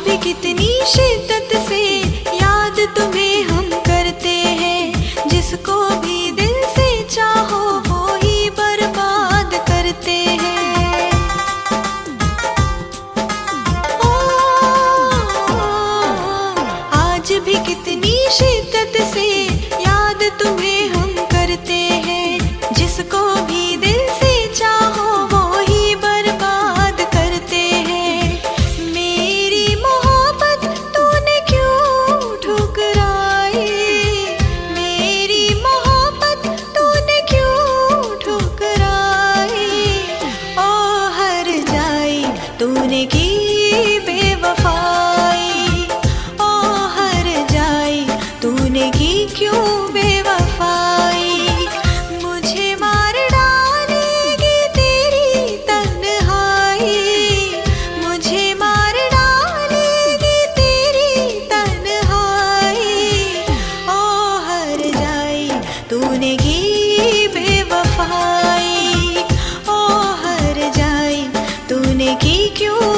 भी कितनी शिद्दत से याद तुम्हें हम करते हैं। जिसको भी दिल से चाहो वो ही बर्बाद करते हैं। ओ, आज भी कितनी शिद्दत से याद तुम्हें हम करते हैं। जिसको भी दिल से चाहो वो ही बर्बाद करते हैं। मेरी मोहब्बत तूने क्यों ठुकराई? मेरी मोहब्बत तूने क्यों ठुकराई? ओ हर जाई तूने की बेवफाई। ओ हर जाई तूने की क्यों बेवफाई? मुझे मार डालेगी तेरी तन्हाई। मुझे मार डालेगी तेरी तन्हाई। ओ हर जाई तूने की बेवफाई। ओ हर जाई तूने की क्यों